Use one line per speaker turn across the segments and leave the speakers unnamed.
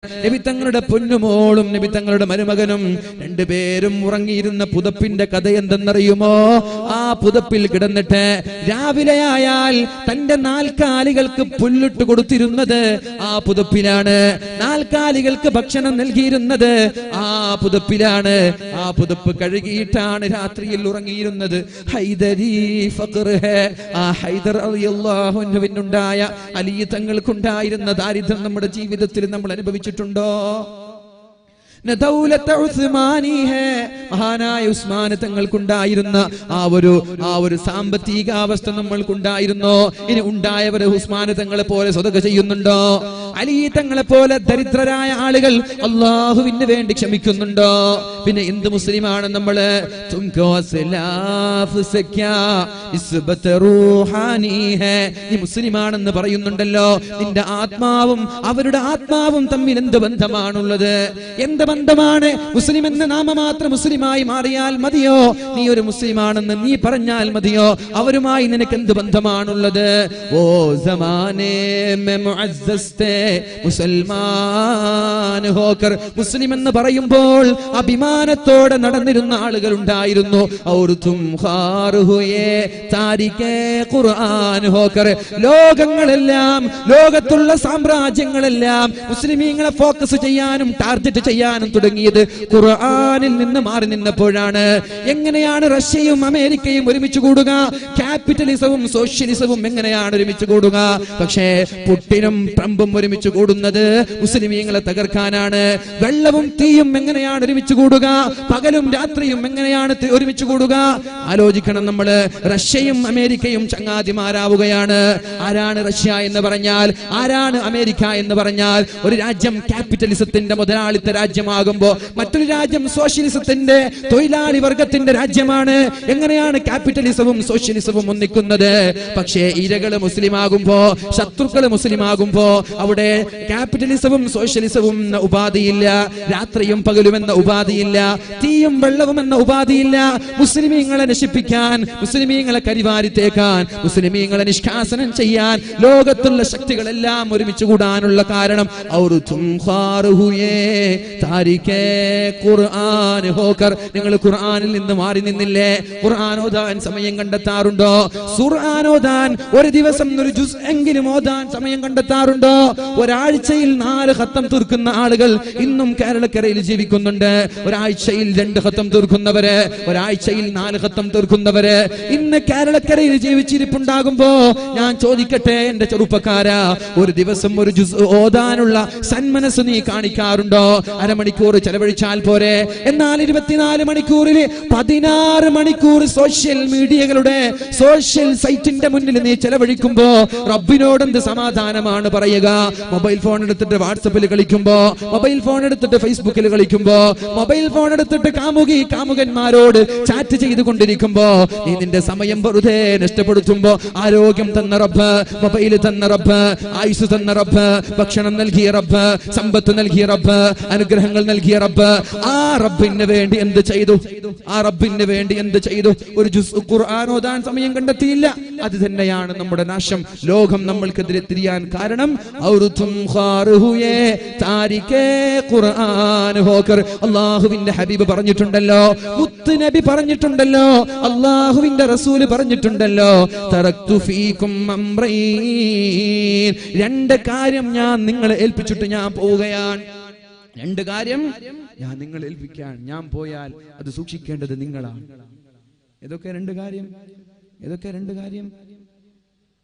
നബി തങ്ങളുടെ പൊന്നുമോളും നബി തങ്ങളുടെ മരുമകനും രണ്ടുപേരും ഉറങ്ങിയിരുന്ന പുതപ്പിന്റെ കഥ എന്തെന്നറിയുമോ? ആ പുതപ്പിൽ കിടന്നിട്ട് രാവിലെയായാൽ തന്റെ നാൽക്കാലികൾക്ക് പുല്ലിട്ട് കൊടുത്തിരുന്നത് ആ പുതപ്പിലാണ്. നാൽക്കാലികൾക്ക് ഭക്ഷണം നൽകിയിരുന്നത് ആ പുതപ്പിലാണ്. ആ പുതപ്പ് കഴുകിയിട്ടാണ് രാത്രിയിൽ ഉറങ്ങിയിരുന്നത്. ഹൈദരി ഫഖർ ഹേ. ആ ഹൈദർ റളിയല്ലാഹു അൻഹുവിനുണ്ടായ അലി തങ്ങൾക്കുണ്ടായിരുന്ന ദാരിദ്ര്യം നമ്മുടെ ജീവിതത്തിൽ നമ്മൾ അനുഭവിച്ചിട്ടുണ്ടോ? മഹാനായ ഉസ്മാൻ തങ്ങൾക്കുണ്ടായിരുന്ന ആ ഒരു സാമ്പത്തികാവസ്ഥ നമ്മൾക്കുണ്ടായിരുന്നോ? ഇനി ഉണ്ടായവർ ഉസ്മാൻ തങ്ങളെ പോലെ സ്വതക ചെയ്യുന്നുണ്ടോ? അലി തങ്ങളെ പോലെ ദരിദ്രരായ ആളുകൾ അള്ളാഹുവിന് വേണ്ടി ക്ഷമിക്കുന്നുണ്ടോ? പിന്നെ എന്ത് മുസ്ലിമാണ് നമ്മള്? നീ മുസ്ലിമാണെന്ന് പറയുന്നുണ്ടല്ലോ, നിന്റെ ആത്മാവും അവരുടെ ആത്മാവും തമ്മിൽ എന്ത് ബന്ധമാണുള്ളത്? എന്ത് ബന്ധമാണ്? മുസ്ലിം എന്ന നാമമാത്രം മുസ്ലിമായി മാറിയാൽ മതിയോ? നീ ഒരു മുസ്ലിമാണെന്ന് നീ പറഞ്ഞാൽ മതിയോ? അവരുമായി നിനക്ക് എന്ത് ബന്ധമാണുള്ളത്? ഓ സമാനേ മേ മുഅസ്സസ്തേ മുസൽമാൻ ഹോക്കർ. മുസ്ലിം എന്ന് പറയുമ്പോൾ അഭിമാനത്തോടെ നടന്നിരുന്ന ആളുകൾ ഉണ്ടായിരുന്നു. ഔർ തും ഖാർ ഹുയേ താരികേ ഖുർആൻ ഹോക്കർ. ലോകങ്ങളെല്ലാം, ലോകത്തുള്ള സാമ്രാജ്യങ്ങളെല്ലാം മുസ്ലിമീങ്ങളെ ഫോക്കസ് ചെയ്യാനും ടാർഗറ്റ് ചെയ്യാനും തുടങ്ങിയത് ഖുർആനിൽ നിന്ന് മാറി നിന്നപ്പോഴാണ്. എങ്ങനെയാണ് റഷ്യയും അമേരിക്കയും ഒരുമിച്ച് കൂടുക? ക്യാപിറ്റലിസവും സോഷ്യലിസവും എങ്ങനെയാണ് ഒരുമിച്ച് കൂടുക? പക്ഷേ പുട്ടിനും ട്രംപും ഒരുമിച്ച് കൂടുന്നത് മുസ്ലിമീങ്ങളെ തകർക്കാനാണ്. വെള്ളവും തീയും എങ്ങനെയാണ് ഒരുമിച്ച് കൂടുക? പകലും രാത്രിയും എങ്ങനെയാണ് ഒരുമിച്ച് കൂടുക? ആലോചിക്കണം നമ്മള്. റഷ്യയും അമേരിക്കയും ചങ്ങാതിമാരാവുകയാണ്. ആരാണ് റഷ്യ എന്ന് പറഞ്ഞാൽ? ആരാണ് അമേരിക്ക എന്ന് പറഞ്ഞാൽ? ഒരു രാജ്യം ക്യാപിറ്റലിസത്തിന്റെ മുതലാളിത്ത രാജ്യമാകുമ്പോ മറ്റൊരു രാജ്യം സോഷ്യലിസത്തിന്റെ തൊഴിലാളി വർഗത്തിന്റെ രാജ്യമാണ്. എങ്ങനെയാണ് ക്യാപിറ്റലിസവും സോഷ്യലിസവും ഒന്നിക്കുന്നത്? പക്ഷേ ഇരകള് മുസ്ലിം ആകുമ്പോ, ശത്രുക്കള് മുസ്ലിം ആകുമ്പോ അവിടെ ക്യാപിറ്റലിസവും സോഷ്യലിസവും എന്ന ഉപാധിയില്ല, രാത്രിയും പകലും എന്ന ഉപാധിയില്ല, തീയും വെള്ളവും എന്ന ഉപാധിയില്ല. മുസ്ലിമീങ്ങളെ നശിപ്പിക്കാൻ, മുസ്ലിമീങ്ങളെ കരിവാരിത്തേക്കാൻ, മുസ്ലിമീങ്ങളെ നിഷ്കാസനം ചെയ്യാൻ ലോകത്തുള്ള ശക്തികളെല്ലാം ഒരുമിച്ച് കൂടാനുള്ള കാരണം നിങ്ങൾ ഖുർആനിൽ നിന്ന് മാറി നിന്നില്ലേ? ഖുർആൻ ഓതാൻ സമയം കണ്ടെത്താറുണ്ടോ? ഖുർആൻ ഓതാൻ ഒരു ദിവസം ഒരു ജുസ് എങ്കിലും ഓതാൻ സമയം കണ്ടെത്താറുണ്ടോ? ഒരാഴ്ചയിൽ 4 ഖത്തം തീർക്കുന്ന ആളുകൾ ഇന്നും കേരളക്കരയിൽ ജീവിക്കുന്നുണ്ട്. ഒരാഴ്ചയിൽ 2 ഖത്തം തീർക്കുന്നവര്, ഒരാഴ്ചയിൽ 4 ഖത്തം തീർക്കുന്നവര് ഇന്ന് കേരളക്കരയിൽ ജീവിച്ചിരിപ്പുണ്ടാകുമ്പോ ഞാൻ ചോദിക്കട്ടെ എന്റെ ചെറുപ്പക്കാരാ, ഒരു ദിവസം ഒരു ജുസ് ഓതാനുള്ള സന്മനസ് നീ കാണിക്കാറുണ്ടോ? അരമണിക്കൂർ ചെലവഴിച്ചാൽ പോരെ? എന്നാൽ 24 മണിക്കൂറിൽ 16 മണിക്കൂർ സോഷ്യൽ മീഡിയകളുടെ സോഷ്യൽ സൈറ്റിന്റെ മുന്നിൽ നീ ചെലവഴിക്കുമ്പോ റബ്ബിനോട് എന്ത് സമാധാനമാണ് പറയുക? മൊബൈൽ ഫോൺ എടുത്തിട്ട് വാട്സപ്പിൽ കളിക്കുമ്പോ, മൊബൈൽ ഫോൺ എടുത്തിട്ട് ഫേസ്ബുക്കിൽ കളിക്കുമ്പോ, മൊബൈൽ ഫോൺ എടുത്തിട്ട് കാമുകന്മാരോട് ചാറ്റ് ചെയ്തുകൊണ്ടിരിക്കുമ്പോ നീ നിന്റെ സമയം വെറുതെ നഷ്ടപ്പെടുത്തുമ്പോ ആരോഗ്യം തന്ന റബ്ബ്, മൊബൈൽ തന്ന റബ്ബ്, ആയുസ് തന്ന റബ്ബ്, ഭക്ഷണം നൽകിയ റബ്ബ്, സമ്പത്ത് നൽകിയ റബ്ബ്, അനുഗ്രഹങ്ങൾ നൽകിയ റബ്ബ്, ആ റബ്ബിന് വേണ്ടി എന്ത് ചെയ്തു? ആ റബ്ബിന് വേണ്ടി എന്ത് ചെയ്തു? ഒരു ജുസ് ഖുർആൻ ഓതാൻ സമയം കണ്ടെത്തിയില്ല. അത് തന്നെയാണ് നമ്മുടെ നാശം. ലോകം നമ്മൾക്കെതിരെ തിരിയാൻ കാരണം. അള്ളാഹുവിന്റെ ഹബീബ് പറഞ്ഞിട്ടുണ്ടല്ലോ, മുത്ത് നബി പറഞ്ഞിട്ടുണ്ടല്ലോ, അള്ളാഹുവിന്റെ റസൂല് പറഞ്ഞിട്ടുണ്ടല്ലോ, തറക്തു ഫീകും അംറൈൻ. 2 കാര്യം ഞാൻ നിങ്ങളെ ഏൽപ്പിച്ചിട്ട് ഞാൻ പോവുകയാണ്. 2 കാര്യം ഞാൻ നിങ്ങളെ ഏൽപ്പിക്കാൻ ഞാൻ പോയാൽ അത് സൂക്ഷിക്കേണ്ടത് നിങ്ങളാണ്. ഏതൊക്കെ 2 കാര്യം? ഏതൊക്കെ 2 കാര്യം?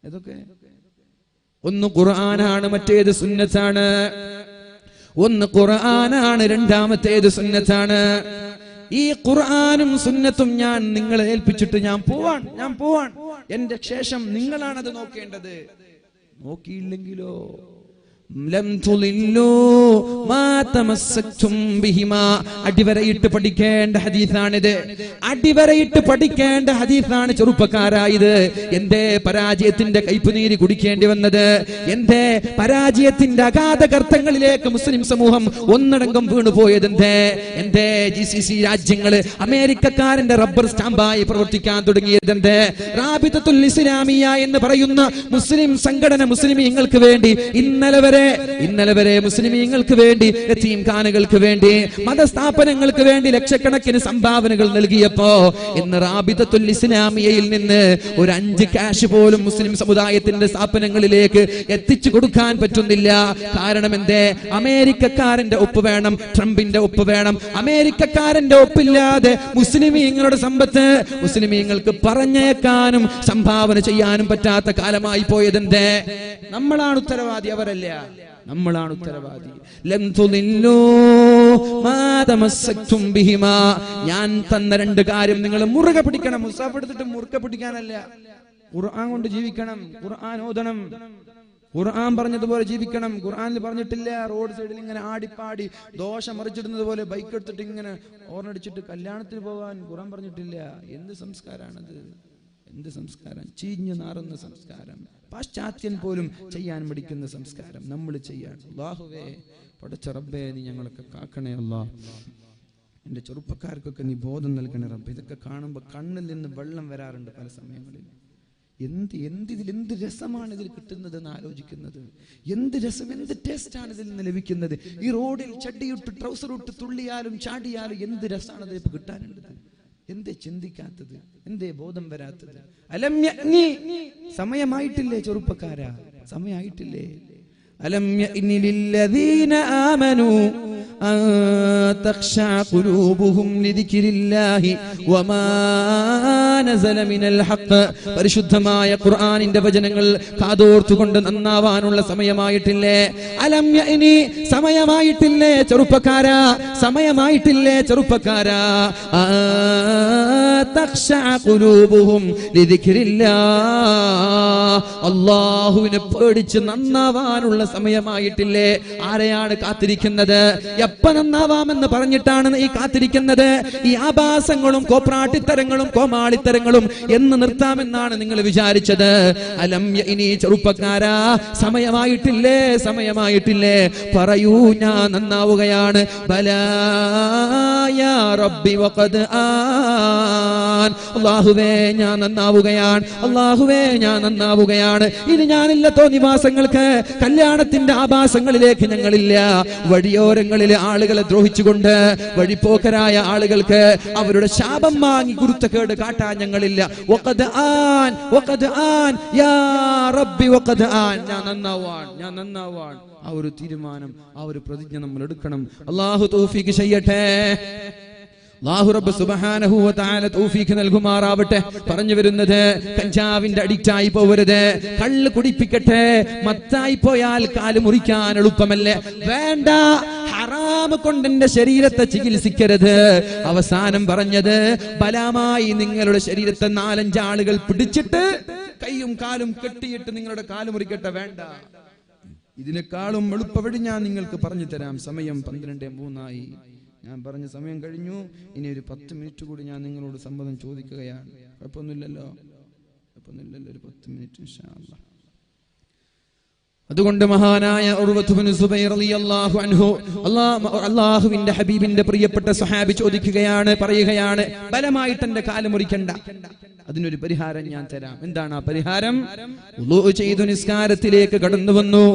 ഏതൊക്കെ? ഒന്ന് ഖുർആനാണ്, മറ്റേത് സുന്നത്താണ്. ഒന്ന് ഖുർആനാണ്, രണ്ടാമത്തേത് സുന്നത്താണ്. ഈ ഖുർആനും സുന്നത്തും ഞാൻ നിങ്ങളെ ഏൽപ്പിച്ചിട്ട് ഞാൻ പോവാൻ. എന്റെ ശേഷം നിങ്ങളാണ് അത് നോക്കേണ്ടത്. നോക്കിയില്ലെങ്കിലോ അടിവരയിട്ട് പഠിക്കേണ്ട ഹദീസാണിത്. അടിവരയിട്ട് പഠിക്കേണ്ട ഹദീസാണ് ചെറുപ്പക്കാരായത്. എന്റെ പരാജയത്തിന്റെ കൈപ്പുനീര് കുടിക്കേണ്ടി വന്നത്, എന്റെ പരാജയത്തിന്റെ അഗാധ ഗർത്തങ്ങളിലേക്ക് മുസ്ലിം സമൂഹം ഒന്നടങ്കം വീണുപോയത് എന്റെ GCC രാജ്യങ്ങള് അമേരിക്കക്കാരന്റെ റബ്ബർ സ്റ്റാമ്പായി പ്രവർത്തിക്കാൻ തുടങ്ങിയത് റാബിതത്തുൽ ഇസ്ലാമിയ എന്ന് പറയുന്ന മുസ്ലിം സംഘടന മുസ്ലിമീങ്ങൾക്ക് വേണ്ടി ഇന്നലെ വരെ ഇന്നലെ വരെ മുസ്ലിമീങ്ങൾക്ക് വേണ്ടി, യതീംഖാനകൾക്ക് വേണ്ടി, മതസ്ഥാപനങ്ങൾക്ക് വേണ്ടി ലക്ഷക്കണക്കിന് സംഭാവനകൾ നൽകിയപ്പോ ഇന്ന് റാബിതത്തുൽ ഇസ്ലാമിയയിൽ നിന്ന് ഒരു 5 കാശ് പോലും മുസ്ലിം സമുദായത്തിന്റെ സ്ഥാപനങ്ങളിലേക്ക് എത്തിച്ചു കൊടുക്കാൻ പറ്റുന്നില്ല. കാരണം എന്തേ? അമേരിക്കക്കാരന്റെ ഒപ്പ് വേണം, ട്രംപിന്റെ ഒപ്പ് വേണം. അമേരിക്കക്കാരന്റെ ഒപ്പില്ലാതെ മുസ്ലിമീങ്ങളുടെ സമ്പത്ത് മുസ്ലിമീങ്ങൾക്ക് പറഞ്ഞേക്കാനും സംഭാവന ചെയ്യാനും പറ്റാത്ത കാലമായി പോയതെന്തേ? നമ്മളാണ് ഉത്തരവാദി, അവരല്ല. നമ്മളാണ് ഉത്തരവാദി. ലം തുദില്ലൂ മാ തമസ്സക്തും ബിഹിമാ. ഞാൻ തന്ന 2 കാര്യം നിങ്ങൾ മുറുകെ പിടിക്കണം. മുസാഫ് എടുത്തിട്ട് മുറുകെ പിടിക്കാനല്ല, ഖുർആൻ കൊണ്ട് ജീവിക്കണം, ഖുർആൻ ഓതണം, ഖുർആൻ പറഞ്ഞതുപോലെ ജീവിക്കണം. ഖുർആനിൽ പറഞ്ഞിട്ടില്ല റോഡ് സൈഡിൽ ഇങ്ങനെ ആടിപ്പാടി ദോശ മറിച്ചിടുന്നത് പോലെ ബൈക്ക് എടുത്തിട്ട് ഇങ്ങനെ ഓർണടിച്ചിട്ട് കല്യാണത്തിന് പോകാൻ ഖുർആൻ പറഞ്ഞിട്ടില്ല. എന്ത് സംസ്കാരാണത്? എന്ത് സംസ്കാരം? ചീഞ്ഞു നാറുന്ന സംസ്കാരം. പാശ്ചാത്യൻ പോലും ചെയ്യാൻ മടിക്കുന്ന സംസ്കാരം നമ്മൾ ചെയ്യാൻ. അല്ലാഹുവേ, പടച്ച റബ്ബേ, നീ ഞങ്ങളൊക്കെ കാക്കണേ അല്ലാ. എൻ്റെ ചെറുപ്പക്കാർക്കൊക്കെ നീ ബോധം നൽകണേ റബ്ബേ. ഇതൊക്കെ കാണുമ്പോൾ കണ്ണിൽ നിന്ന് വെള്ളം വരാറുണ്ട് പല സമയങ്ങളിൽ. എന്ത് രസമാണ് ഇതിൽ കിട്ടുന്നത് എന്ന് ആലോചിക്കുന്നത്. എന്ത് രസം, എന്ത് ടേസ്റ്റാണ് ഇതിൽ നിന്ന് ലഭിക്കുന്നത്. ഈ റോഡിൽ ചട്ടിയിട്ട് ട്രൗസർ ഇട്ട് തുള്ളിയാലും ചാടിയാലും എന്ത് രസമാണ് ഇതിൽ കിട്ടാനുള്ളത്. എന്തേ ചിന്തിക്കാത്തത്? എന്തേ ബോധം വരാത്തത്? അലം യഅ്നി, സമയമായിട്ടില്ലേ ചെറുപ്പക്കാരാ? സമയമായിട്ടില്ലേ? അലം യഅ്നി ലില്ലദീന ആമനൂ അൻ തഖ്ശഅ ഖുലൂബുഹും ലിദിക്രില്ലാഹി വമാ നസല മിനൽ ഹഖ്. പരിശുദ്ധമായ ഖുർആനിന്റെ വചനങ്ങൾ കാതോർത്തുകൊണ്ട് നന്നാവാനുള്ള സമയമായിട്ടില്ലേ? അലം യഅ്നി, സമയമായിട്ടില്ലേ ചെറുപ്പക്കാരാ? സമയമായിട്ടില്ലേ ചെറുപ്പക്കാരാ? തഖ്ശഅ ഖുലൂബുഹും ലിദിക്രില്ലാഹ്. അല്ലാഹുവിനെ പേടിച്ച് നന്നാവാനുള്ള സമയമായിട്ടില്ലേ? ആരെയാണ് കാത്തിരിക്കുന്നത്? എപ്പ നന്നാവാമെന്ന് പറഞ്ഞിട്ടാണ് ഈ കാത്തിരിക്കുന്നത്? ഈ ആഭാസങ്ങളും കോപ്രാട്ടിത്തരങ്ങളും കോമാളിത്തരങ്ങളും എന്ന് നിർത്താമെന്നാണ് നിങ്ങൾ വിചാരിച്ചത്? അലം യഅ്നി, ചെറുപ്പക്കാരാ, സമയമായിട്ടില്ലേ? സമയമായിട്ടില്ലേ? പറയൂ, ഞാൻ നന്നാവുകയാണ്. ബലാ യാ റബ്ബി വഖദ് ആൻ. അല്ലാഹുവേ, ഞാൻ നന്നാവുകയാണ്. അല്ലാഹുവേ, ഞാൻ നന്നാവുകയാണ്. ഇനി ഞാനില്ല തോന്നിവാസങ്ങൾക്ക്, കല്യാണത്തിന്റെ ആഭാസങ്ങളിലേക്ക് ഞങ്ങളില്ല. വഴിയോരങ്ങളിൽ ആളുകളെ ദ്രോഹിച്ചുകൊണ്ട് വഴിപ്പോക്കരായ ആളുകൾക്ക് അവരുടെ ശാപം വാങ്ങി കുരുത്തക്കേട് കാട്ടാൻ ഞങ്ങളില്ല. വഖദ് ആൻ, വഖദ് ആൻ, യാ റബ്ബി വഖദ് ആൻ. ഞാൻ നന്നാവാൻ, ഞാൻ നന്നാവാൻ. ആ ഒരു തീരുമാനം, ആ ഒരു പ്രതിജ്ഞ നമ്മൾ എടുക്കണം. അല്ലാഹു തൗഫീഖ് ചെയ്യട്ടെ. അല്ലാഹു റബ്ബ് സുബ്ഹാനഹു വ തആല തൗഫീഖ് നൽകുമാറാവട്ടെ. പറഞ്ഞു വരുന്നത്, കഞ്ചാവിന്റെ അഡിക്റ്റ് ആയി പോവരുത്. കള്ള് കുടിപ്പിക്കട്ടെ. മത്തായി പോയാൽ കാല് മുറിക്കാൻ എളുപ്പമല്ലേ? വേണ്ട, ഹറാം കൊണ്ട് എന്റെ ശരീരത്തെ ചികിത്സിക്കരുത്. അവസാനം പറഞ്ഞത്, ബലാമായി നിങ്ങളുടെ ശരീരത്തെ 4-5 ആളുകൾ പിടിച്ചിട്ട് കൈയും കാലും കെട്ടിയിട്ട് നിങ്ങളുടെ കാല് മുറിക്കട്ടെ. വേണ്ട, ഇതിനേക്കാളും എളുപ്പവഴി ഞാൻ നിങ്ങൾക്ക് പറഞ്ഞു തരാം. സമയം 12:03 ഞാൻ പറഞ്ഞ സമയം കഴിഞ്ഞു. ഇനി ഒരു 10 മിനിറ്റ് കൂടി ഞാൻ നിങ്ങളോട് സംവാദം ചോദിക്കുകയാണ്. കുഴപ്പമൊന്നുമില്ലല്ലോ? കുഴപ്പമൊന്നുമില്ലല്ലോ? ഒരു 10 മിനിറ്റ് ഇൻഷാ അല്ലാഹ്. അതുകൊണ്ട് മഹാനായ ഉർവത്ത് ഇബ്നു സുബൈർ റളിയല്ലാഹു അൻഹു, അല്ലാഹുവിന്റെ ഹബീബിന്റെ പ്രിയപ്പെട്ട സ്വഹാബി ചോദിക്കുകയാണ്, പറയുകയാണ്, ബലമായിട്ട് എന്റെ കാല് മുറിക്കണ്ട, അതിനൊരു പരിഹാരം ഞാൻ തരാം. എന്താണ് ആ പരിഹാരം? വുളൂ ചെയ്തു നിസ്കാരത്തിലേക്ക് കടന്നു വന്നു.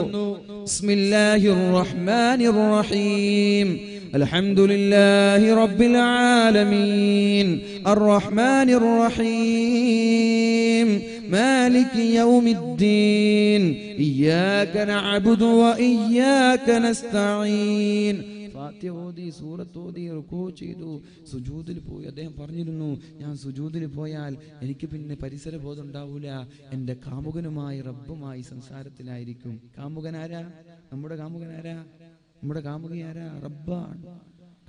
ബിസ്മില്ലാഹിർ റഹ്മാനിർ റഹീം. അൽഹംദുലില്ലാഹി റബ്ബിൽ ആലമീൻ അർറഹ്മാനിർ റഹീം മാലികി യൗമിദ്ദീൻ ഇയ്യാക നഅ്ബുദു വ ഇയ്യാക നസ്തഈൻ. ഫാത്തിഹ ഓതി, സൂറത്ത് ഓതി, റുകൂ ചെയ്തു, സുജൂദിൽ പോയി. അദ്ദേഹം പറഞ്ഞിരുന്നു, ഞാൻ സുജൂദിൽ പോയാൽ എനിക്ക് പിന്നെ പരിസര ബോധം ഉണ്ടാവൂല. എൻ്റെ കാമുകനുമായി റബ്ബുമായി സംസാരത്തിലായിരിക്കും. കാമുകനാരാ? നമ്മുടെ കാമുകനാരാ? നമ്മുടെ കാമുകിയാരാ? റബ്ബാണ്.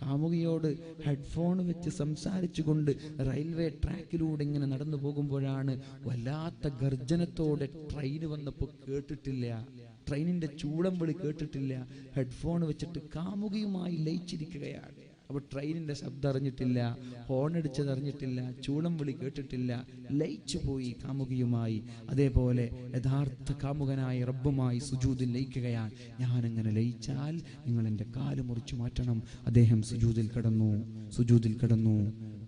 കാമുകിയോട് ഹെഡ്ഫോൺ വെച്ച് സംസാരിച്ചുകൊണ്ട് റെയിൽവേ ട്രാക്കിലൂടെ ഇങ്ങനെ നടന്നു പോകുമ്പോഴാണ് വല്ലാത്ത ഗർജനത്തോടെ ട്രെയിൻ വന്നപ്പോൾ കേട്ടിട്ടില്ല, ട്രെയിനിന്റെ ചൂളം വിളി കേട്ടിട്ടില്ല. ഹെഡ്ഫോൺ വെച്ചിട്ട് കാമുകിയുമായി ലയിച്ചിരിക്കുകയാണ്. അപ്പോൾ ട്രെയിനിന്റെ ശബ്ദം അറിഞ്ഞിട്ടില്ല, ഹോൺ അടിച്ചത് അറിഞ്ഞിട്ടില്ല, ചൂളം വിളി കേട്ടിട്ടില്ല, ലയിച്ചു പോയി കാമുകിയുമായി. അതേപോലെ യഥാർത്ഥ കാമുകനായ റബ്ബുമായി സുജൂദിൽ ലയിക്കുകയാണ്. ഞാനങ്ങനെ ലയിച്ചാൽ നിങ്ങൾ എൻ്റെ കാല് മുറിച്ചു മാറ്റണം. അദ്ദേഹം സുജൂദിൽ കിടന്നു, സുജൂദിൽ കിടന്നു.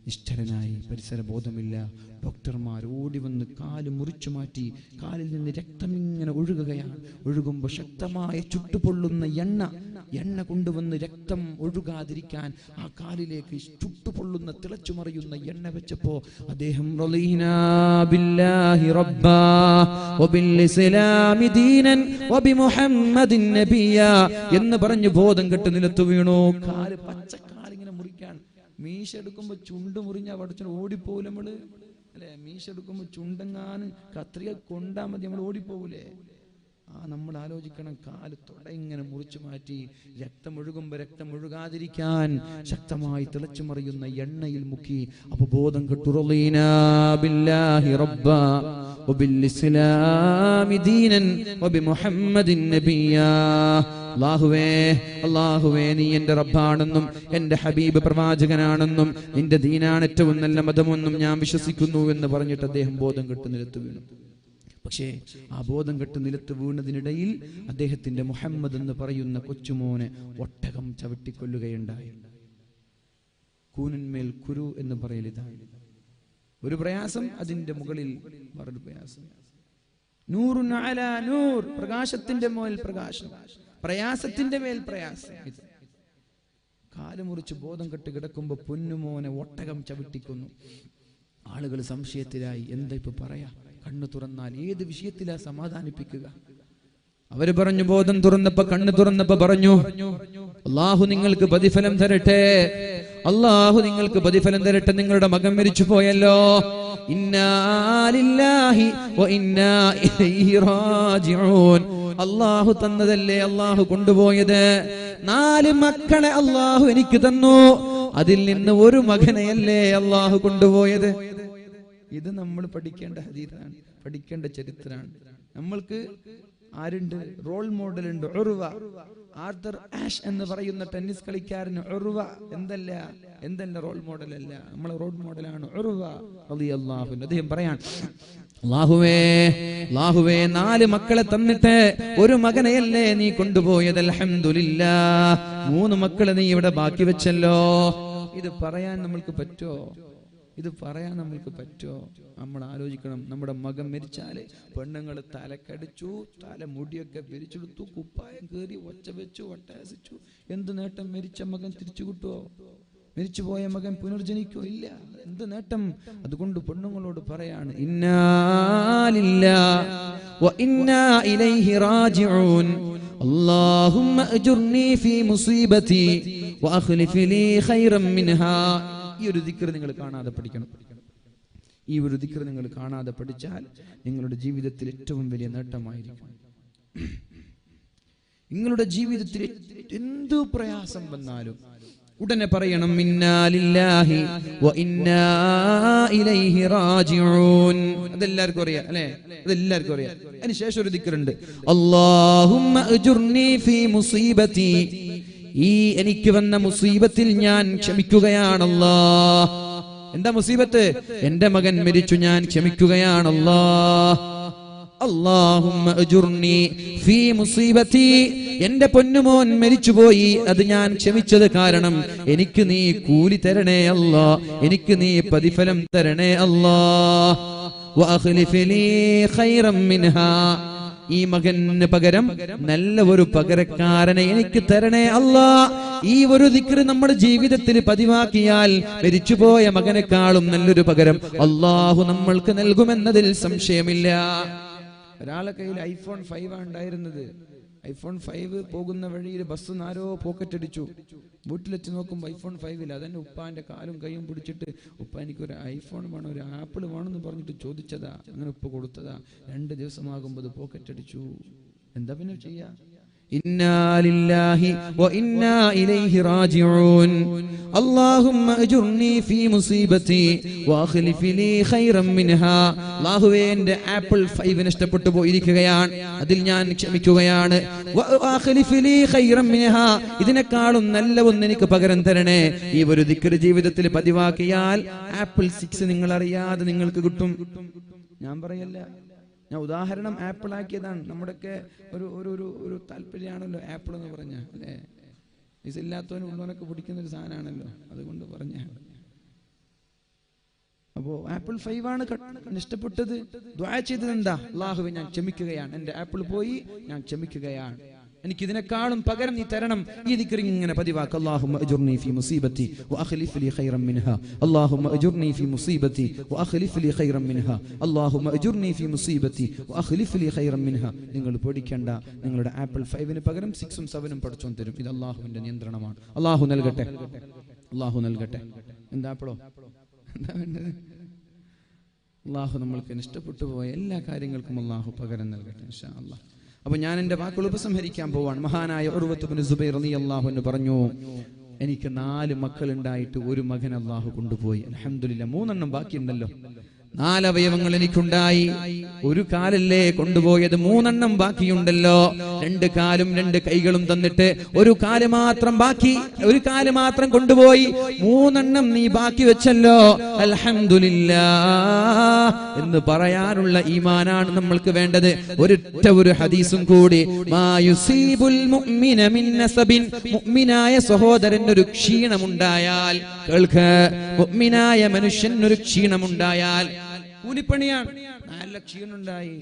നിഷ്ഠരനായി, പരിസരബോധമില്ല. ഡോക്ടർമാർ ഓടി വന്ന് കാല് മുറിച്ചു മാറ്റി. കാലിൽ നിന്ന് രക്തം ഇങ്ങനെ ഒഴുകുകയാണ്. ഒഴുകുമ്പോൾ ശക്തമായ ചുട്ടുപൊള്ളുന്ന എണ്ണ കൊണ്ടുവന്ന് രക്തം ഒഴുകാതിരിക്കാൻ ആ കാലിലേക്ക് ചുട്ടുപൊള്ളുന്ന തിളച്ചുമറിയുന്ന എണ്ണ വെച്ചപ്പോ അദ്ദേഹം റളീനാ ബില്ലാഹി റബ്ബാ വബിൽ ഇസ്ലാമി ദീനൻ വബിമുഹമ്മദിൻ നബിയാ എന്ന് പറഞ്ഞു ബോധം കെട്ട് നിലത്ത് വീണു. കാല് പച്ചക്കാലിങ്ങനെ മുറിക്കാൻ. മീശ എടുക്കുമ്പോ ചുണ്ട് മുറിഞ്ഞാ പഠിച്ചു ഓടിപ്പോകൂല നമ്മള് അല്ലെ? മീശ എടുക്കുമ്പോ ചുണ്ടെങ്ങാനും കത്രിക കൊണ്ടാ മതി, നമ്മൾ ഓടിപ്പോകൂലേ? നമ്മൾ ആലോചിക്കണം, കാല് തൊട ഇങ്ങനെ മുറിച്ചു മാറ്റി രക്തം ഒഴുകുമ്പോ രക്തം ഒഴുകാതിരിക്കാൻ ശക്തമായി തിളച്ചു മറിയുന്ന എണ്ണയിൽ മുക്കി. അപ്പൊ ബോധം കെട്ടു. റളീനാ ബില്ലാഹി റബ്ബാ വബിൽ ഇസ്ലാമി ദീനൻ വബിമുഹമ്മദിൻ നബിയാ. അല്ലാഹുവേ നീ എന്റെ റബ്ബാണെന്നും എന്റെ ഹബീബ് പ്രവാചകനാണെന്നും നിന്റെ ദീനാണ് ഏറ്റവും നല്ല മതമെന്നും ഞാൻ വിശ്വസിക്കുന്നു എന്ന് പറഞ്ഞിട്ട് അദ്ദേഹം ബോധം കെട്ട് നിലത്ത് വീണു. പക്ഷേ ആ ബോധം കെട്ട് നിലത്ത് വീണതിനിടയിൽ അദ്ദേഹത്തിന്റെ മുഹമ്മദ് എന്ന് പറയുന്ന കൊച്ചുമോനെ ഒട്ടകം ചവിട്ടിക്കൊല്ലുകയുണ്ടായി. കൂനിന്മേൽ കുരു എന്ന് പറയലിതാണ്. ഒരു പ്രയാസം, അതിന്റെ മുകളിൽ മറൊരു പ്രയാസം. നൂറുൻ അലാ നൂർ, പ്രകാശത്തിന്റെ മേൽ പ്രകാശം, പ്രയാസത്തിന്റെ മേൽ പ്രയാസം. കാല് മുറിച്ച് ബോധം കെട്ട് കിടക്കുമ്പോ പൊന്നുമോനെ ഒട്ടകം ചവിട്ടിക്കുന്നു. ആളുകൾ സംശയത്തിലായി. എന്താ ഇപ്പൊ പറയാ? കണ്ണു തുറന്നാൽ ഏത് വിഷയത്തിലാ സമാധാനിപ്പിക്കുക? അവര് പറഞ്ഞു, ബോധം തുറന്നപ്പോ കണ്ണു തുറന്നപ്പോ പറഞ്ഞു, അല്ലാഹു നിങ്ങൾക്ക് പ്രതിഫലം തരട്ടെ, അല്ലാഹു നിങ്ങൾക്ക് പ്രതിഫലം തരട്ടെ. നിങ്ങളുടെ മകൻ മരിച്ചു പോയല്ലോ. ഇന്നാ ലില്ലാഹി വ ഇന്നാ ഇലൈഹി റാജിഊൻ. അല്ലാഹു തന്നതല്ലേ അല്ലാഹു കൊണ്ടുപോയത്. 4 മക്കളെ അല്ലാഹു എനിക്ക് തന്നു. അതിൽ നിന്ന് ഒരു മകനെയല്ലേ അല്ലാഹു കൊണ്ടുപോയത്. ഇത് നമ്മൾ പഠിക്കേണ്ട ഹദീസാണ്, പഠിക്കേണ്ട ചരിത്രമാണ്. നമ്മൾക്ക് ആരുണ്ട്? റോൾ മോഡൽ ഉണ്ട്. ഉർവ, ആർതർ ആഷ് എന്ന് പറയുന്ന ടെന്നീസ് കളിക്കാരന് ഉർവ എന്തല്ല റോൾ മോഡൽ അല്ല, നമ്മളെ റോൾ മോഡലാണ് ഉർവ റളിയല്ലാഹു അൻഹു. അദ്ദേഹം പറയാൻ, അല്ലാഹുവേ 4 മക്കളെ തന്നിട്ട് ഒരു മകനെയല്ലേ നീ കൊണ്ടുപോയത്. അൽഹംദുലില്ലാഹ് 3 മക്കളെ നീ ഇവിടെ ബാക്കി വെച്ചല്ലോ. ഇത് പറയാൻ നമ്മൾക്ക് പറ്റുമോ? ഇത് പറയാൻ നമ്മൾക്ക് പറ്റുമോ? നമ്മൾ ആലോചിക്കണം. നമ്മുടെ മകൻ മരിച്ചാല് പെണ്ണുങ്ങൾ തലക്കടിച്ചു, തലമുടിയൊക്കെ പിരിച്ചെടുത്തു, കുപ്പായം കയറി, ഒച്ച വെച്ചു, ഒട്ടാസിച്ചു. എന്ത് നേട്ടം? മരിച്ച മകൻ തിരിച്ചു കിട്ടുമോ? മരിച്ചുപോയ മകൻ പുനർജനിക്കോ? ഇല്ല. എന്ത് നേട്ടം? അതുകൊണ്ട് പെണ്ണുങ്ങളോട് പറയാണ്, ഇന്നാ ലില്ലാഹി വ ഇന്നാ ഇലൈഹി റാജിഊൻ. അല്ലാഹുമ്മ അജ്ർനി ഫീ മുസീബതി വ അഖ്ലിഫ് ലീ ഖൈറൻ മിൻഹാ. ഈ ഒരു ദിക്ർ നിങ്ങൾ കാണാതെ പഠിക്കണം. ഈ ഒരു ദിക്ർ നിങ്ങൾ കാണാതെ പഠിച്ചാൽ നിങ്ങളുടെ ജീവിതത്തിൽ ഏറ്റവും വലിയ നേട്ടമായിരിക്കും. നിങ്ങളുടെ ജീവിതത്തിൽ എന്തു പ്രയാസം വന്നാലും ഉടനെ പറയണം, ഇന്നാ ലില്ലാഹി വ ഇന്നാ ഇലൈഹി റാജിഊൻ. അതെല്ലാവർക്കും അറിയാം അല്ലേ? അതെല്ലാവർക്കും അറിയാം. അതിനുശേഷം ഒരു ദിക്റുണ്ട്, അല്ലാഹുമ്മ അജ്ർനി ഫീ മുസീബതി. ഈ എനിക്ക് വന്ന മുസീബത്തിൽ ഞാൻ ക്ഷമിക്കുകയാണല്ലാ. എന്താ മുസീബത്ത്? എന്റെ മകൻ മരിച്ചു, ഞാൻ ക്ഷമിക്കുകയാണല്ലാ. അല്ലാഹുമ്മ അജ്ർനി ഫീ മുസീബതി. എന്റെ പൊന്നുമോൻ മരിച്ചുപോയി, അത് ഞാൻ ക്ഷമിച്ചത് കാരണം എനിക്ക് നീ കൂലി തരണേ അല്ലാ, എനിക്ക് നീ പ്രതിഫലം തരണേ അല്ലാ. വ അഖ്ലിഫ് ലീ ഖൈറൻ മിൻഹാ. ഈ മകന് പകരം നല്ല ഒരു പകരക്കാരനെ എനിക്ക് തരണേ അല്ലാ. ഈ ഒരു ദിക്ർ നമ്മുടെ ജീവിതത്തിൽ പതിവാക്കിയാൽ മരിച്ചുപോയ മകനേക്കാളും നല്ലൊരു പകരം അല്ലാഹു നമ്മൾക്ക് നൽകുമെന്നതിൽ സംശയമില്ല. ഒരാളെ കയ്യിൽ ഐഫോൺ 5 ആണ് ഉണ്ടായിരുന്നത്. ഐഫോൺ 5 പോകുന്ന വഴിയിൽ ബസ് ആരോ പോക്കറ്റ് അടിച്ചു. വീട്ടിലെത്തി നോക്കുമ്പോൾ ഐഫോൺ 5 അതന്നെ ഉപ്പാന്റെ കാലും കൈയും പിടിച്ചിട്ട്, ഉപ്പ എനിക്കൊരു ഐഫോൺ വേണം, ഒരു ആപ്പിൾ വേണമെന്ന് പറഞ്ഞിട്ട് ചോദിച്ചതാ. അങ്ങനെ ഉപ്പ കൊടുത്തതാ. 2 ദിവസമാകുമ്പോൾ അത് പോക്കറ്റ് അടിച്ചു. എന്താ പിന്നെ ചെയ്യാ? ഇന്നാ ലില്ലാഹി വ ഇന്നാ ഇലൈഹി റാജിഊൻ. അല്ലാഹുമ്മ അജ്ർനി ഫീ മുസീബതി വ അഖ്ലിഫ് ലീ ഖൈറൻ മിൻഹാ. അല്ലാഹുവേ, എന്റെ ആപ്പിൾ 5 നഷ്ടപ്പെട്ടു പോയിരിക്കുകയാണ്, അതിൽ ഞാൻ ക്ഷമിക്കുകയാണ്. വ അഖ്ലിഫ് ലീ ഖൈറൻ മിൻഹാ. ഇതിനേക്കാളും നല്ല ഒന്ന് എനിക്ക് പകരം തരണേ. ഈ ഒരു ദിക്ർ ജീവിതത്തിൽ പതിവാക്കിയാൽ ആപ്പിൾ 6 നിങ്ങൾ അറിയാതെ നിങ്ങൾക്ക് കിട്ടും. ഞാൻ പറയല്ല, ഞാൻ ഉദാഹരണം ആപ്പിൾ ആക്കിയതാണ്. നമ്മുടെയൊക്കെ ഒരു താല്പര്യമാണല്ലോ ആപ്പിൾ എന്ന് പറഞ്ഞ അല്ലേ? ഇല്ലാത്തവനും ഉള്ളവനൊക്കെ പിടിക്കുന്ന ഒരു സാധനമാണല്ലോ, അതുകൊണ്ട് പറഞ്ഞ. അപ്പോ ആപ്പിൾ 5 ആണ് നഷ്ടപ്പെട്ടത്. ദുആ ചെയ്തത് എന്താ? അല്ലാഹുവേ ഞാൻ ക്ഷമിക്കുകയാണ്, എന്റെ ആപ്പിൾ പോയി, ഞാൻ ക്ഷമിക്കുകയാണ്, എനിക്ക് ഇതിനേക്കാളും പകരം നീ തരണം. ഈ ദിക്ർ ഇങ്ങനെ പതിവാക്ക്. അല്ലാഹുമ്മ അജ്ർനി ഫീ മുസീബത്തി വഅഖ്ലിഫ് ലി ഖൈറൻ മിൻഹാ. അല്ലാഹുമ്മ അജ്ർനി ഫീ മുസീബത്തി വഅഖ്ലിഫ് ലി ഖൈറൻ മിൻഹാ. അല്ലാഹുമ്മ അജ്ർനി ഫീ മുസീബത്തി വഅഖ്ലിഫ് ലി ഖൈറൻ മിൻഹാ. നിങ്ങൾ പേടിക്കേണ്ട, നിങ്ങളുടെ ആപ്പിൾ 5 പകരം 6ഉം 7ഉം പടച്ചോൻ തരും. ഇത് അല്ലാഹുവിന്റെ നിയന്ത്രണമാണ്. അല്ലാഹു നൽകട്ടെ, അല്ലാഹു നൽകട്ടെ. എന്താ ആപ്പിളോ? എന്താ വേണ്ടത്? അല്ലാഹു നമ്മൾക്ക് ഇഷ്ടപ്പെട്ടു പോയ എല്ലാ കാര്യങ്ങൾക്കും അല്ലാഹു പകരം നൽകട്ടെ ഇൻഷാ അല്ലാഹ്. അപ്പൊ ഞാൻ എന്റെ വാക്കുകൾ ഉപസംഹരിക്കാൻ പോവാണ്. മഹാനായ ഉർവത്ത് ഇബ്നു സുബൈർ റളിയല്ലാഹു അൻഹു പറഞ്ഞു, എനിക്ക് 4 മക്കൾ ഉണ്ടായിട്ട് ഒരു മകൻ അല്ലാഹു കൊണ്ടുപോയി. അൽഹംദുലില്ലാഹ് 3 എണ്ണം ബാക്കിയുണ്ടല്ലോ. 4 അവയവങ്ങൾ എനിക്കുണ്ടായി, ഒരു കാലല്ലേ കൊണ്ടുപോയത്, 3 എണ്ണം ബാക്കിയുണ്ടല്ലോ. 2 കാലും 2 കൈകളും തന്നിട്ട് ഒരു കാല് മാത്രം ബാക്കി, ഒരു കാല് മാത്രം കൊണ്ടുപോയി, 3 എണ്ണം നീ ബാക്കി വെച്ചല്ലോ. അൽഹംദുലില്ലാഹ് എന്ന് പറയാനുള്ള ഈമാനാണ് നമ്മൾക്ക് വേണ്ടത്. ഒരു ഹദീസും കൂടി, മാ യുസീബുൽ മുഅ്മിന മിൻ നസബിൻ, മുഅ്മിനായ സഹോദരന് ഒരു ക്ഷീണമുണ്ടായാൽ, കേൾക്ക്, മുഅ്മിനായ മനുഷ്യന് ഒരു ക്ഷീണമുണ്ടായാൽ, കൂലിപ്പണിയാണ്, നല്ല ക്ഷീണുണ്ടായി,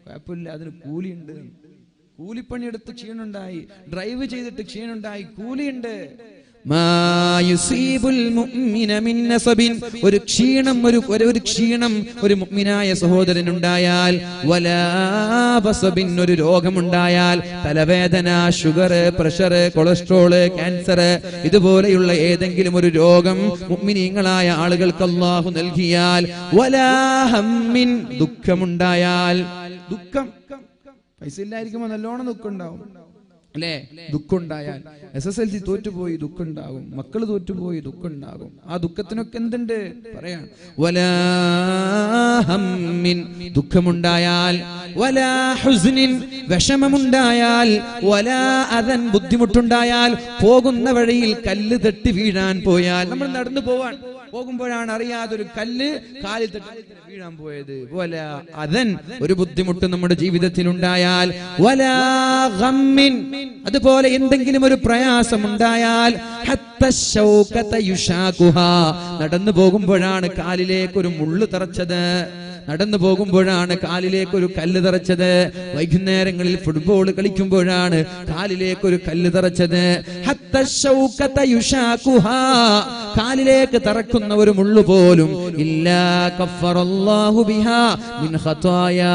കുഴപ്പമില്ല, അതിന് കൂലിയുണ്ട്. കൂലിപ്പണിയെടുത്ത് ക്ഷീണുണ്ടായി, ഡ്രൈവ് ചെയ്തിട്ട് ക്ഷീണുണ്ടായി, കൂലിയുണ്ട്. ഒരു ക്ഷീണം ഒരു മുഅ്മിനായ സഹോദരനുണ്ടായാൽ, ഒരു രോഗമുണ്ടായാൽ, തലവേദന, ഷുഗർ, പ്രഷർ, കൊളസ്ട്രോൾ, ക്യാൻസർ, ഇതുപോലെയുള്ള ഏതെങ്കിലും ഒരു രോഗം മുഅ്മിനീങ്ങളായ ആളുകൾക്ക് അല്ലാഹു നൽകിയാൽ, വലാ ഹമ്മിൻ, ദുഃഖമുണ്ടായാൽ, ദുഃഖം, പൈസ ഇല്ലായിരിക്കുമ്പോൾ നല്ലോണം ദുഃഖം ഉണ്ടാവും അല്ലേ? ദുഃഖം ഉണ്ടായാൽ, SSLC തോറ്റുപോയി ദുഃഖമുണ്ടാകും, മക്കള് തോറ്റുപോയി ദുഃഖമുണ്ടാകും. ആ ദുഃഖത്തിനൊക്കെ എന്തുണ്ട് പറയാൻ? വലാ ഹമ്മിൻ, ദുഃഖമുണ്ടായാൽ, വലാ ഹുസ്നിൻ, വിഷമമുണ്ടായാൽ, വലാ അദൻ, ബുദ്ധിമുട്ടുണ്ടായാൽ, പോകുന്ന വഴിയിൽ കല്ല് തട്ടി വീഴാൻ പോയാൽ, നമ്മൾ നടന്നു പോകുമ്പോഴാണ് അറിയാതൊരു കല്ല് കാലിൽ തട്ടി വീഴാൻ പോയത്. വലാ അദൻ, ഒരു ബുദ്ധിമുട്ട് നമ്മുടെ ജീവിതത്തിൽ ഉണ്ടായാൽ, വലാ ഗമ്മിൻ, അതുപോലെ എന്തെങ്കിലും ഒരു പ്രയാസം ഉണ്ടായാൽ, ഹത്ത ശൗകത യുശാകുഹാ, നടന്നു പോകുമ്പോഴാണ് കാലിലേക്ക് ഒരു മുള്ളു തറച്ചത്, നടന്നു പോകുമ്പോഴാണ് കാലിലേക്ക് ഒരു കല്ല് തറച്ചത്, വൈകുന്നേരങ്ങളിൽ ഫുട്ബോൾ കളിക്കുമ്പോഴാണ് കാലിലേക്ക് ഒരു കല്ല് തറച്ചത്. ഹത്ത ശൗകത യുശാകുഹാ, കാലിലേക്ക് തറക്കുന്ന ഒരു മുള്ളു പോലും ഇല്ലാ കഫറല്ലാഹു ബിഹാ മിൻ ഖതായാ,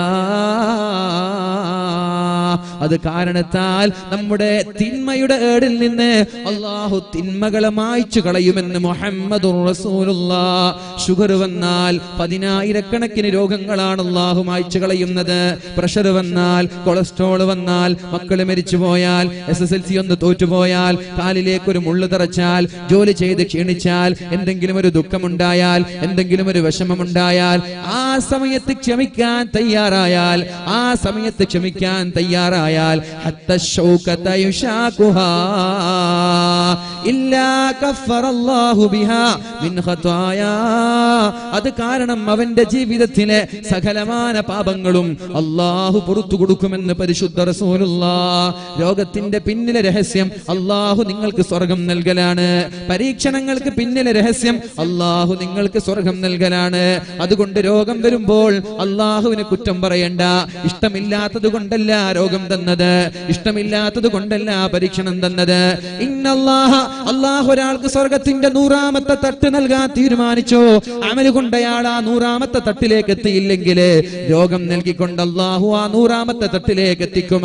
അത് കാരണത്താൽ നമ്മുടെ തിന്മയുടെ ഏടിൽ നിന്ന് അല്ലാഹു തിന്മകളെ മായ്ച്ചു കളയുമെന്ന് മുഹമ്മദുർ റസൂലുള്ളാഹ്. ഷുഗർ വന്നാൽ 10,000-കണക്കിന് രോഗങ്ങളാണ് അല്ലാഹു മായ്ച്ചു കളയുന്നത്. പ്രഷർ വന്നാൽ, കൊളസ്ട്രോൾ വന്നാൽ, മക്കള് മരിച്ചു പോയാൽ, SSLC ഒന്ന് തോറ്റുപോയാൽ, കാലിലേക്ക് ഒരു മുള്ളു തറച്ചാൽ, ജോലി ചെയ്ത് ക്ഷീണിച്ചാൽ, എന്തെങ്കിലും ഒരു ദുഃഖമുണ്ടായാൽ, എന്തെങ്കിലും ഒരു വിഷമമുണ്ടായാൽ, ആ സമയത്ത് ക്ഷമിക്കാൻ തയ്യാറായാൽ, ആ സമയത്ത് ക്ഷമിക്കാൻ തയ്യാറായാൽ, ഹത്ത ശൗകത യുശാകുഹാ ഇല്ലാ കഫറല്ലാഹു ബിഹാ മിൻ ഖതായാ, അത് കാരണം അവന്റെ ജീവിതത്തിലെ സകലമാന പാപങ്ങളും അല്ലാഹു പുറത്തു കൊടുക്കുമെന്ന് പരിശുദ്ധ റസൂലുള്ളാഹ്. രോഗത്തിന്റെ പിന്നിലെ രഹസ്യം അല്ലാഹു നിങ്ങൾക്ക് സ്വർഗം നൽകലാണ്. പരീക്ഷണങ്ങൾക്ക് പിന്നിലെ രഹസ്യം അല്ലാഹു നിങ്ങൾക്ക് സ്വർഗം നൽകലാണ്. അതുകൊണ്ട് രോഗം വരുമ്പോൾ അല്ലാഹുവിനെ കുറ്റം പറയണ്ട. ഇഷ്ടമില്ലാത്തത് കൊണ്ടല്ല രോഗം തന്നത്, ഇഷ്ടമില്ലാത്തത് കൊണ്ടല്ല പരീക്ഷണം തന്നത്. ഇന്നല്ലാഹ, അല്ലാഹു ഒരാൾക്ക് സ്വർഗത്തിന്റെ 100-ാമത്തെ തട്ട് നൽകാൻ തീരുമാനിച്ചോ, അമല് കൊണ്ട് അയാൾ ആ 100-ാമത്തെ തട്ടിലേക്ക് എത്തിയില്ലെങ്കിൽ രോഗം നൽകിക്കൊണ്ട് അല്ലാഹു ആ 100-ാമത്തെ തട്ടിലേക്ക് എത്തിക്കും.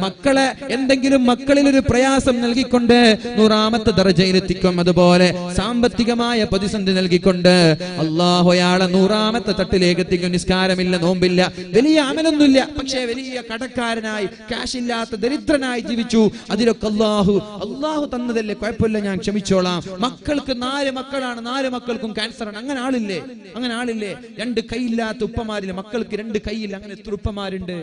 മക്കളെ എന്തെങ്കിലും മക്കളിൽ ഒരു പ്രയാസം നൽകിക്കൊണ്ട് 100-ാമത്തെ ദർജയിൽ എത്തിക്കും. അതുപോലെ സാമ്പത്തികമായ പ്രതിസന്ധി നൽകിക്കൊണ്ട് അല്ലാഹു അയാളെ 100-ാമത്തെ തട്ടിലേക്ക് എത്തിക്കും. നിസ്കാരമില്ല, നോമ്പില്ല, വലിയ അമലൊന്നുമില്ല, പക്ഷേ വലിയ കടക്കാരനായി, കാശ് ഇല്ലാത്ത ദരിദ്രനായി ജീവിച്ചു. അതിലൊക്കെ അല്ലാഹു തന്നതല്ലേ, കുഴപ്പമില്ല, ഞാൻ ക്ഷമിച്ചോളാം. മക്കൾക്ക് 4 മക്കളാണ്, 4 മക്കൾക്കും ക്യാൻസറാണ്. അങ്ങനെ ആളില്ലേ? 2 കൈയില്ലാത്ത ഉപ്പമാരില്ല, മക്കൾക്ക് 2 കൈയില്ല. അങ്ങനെ എത്ര ഉപ്പമാരുണ്ട്?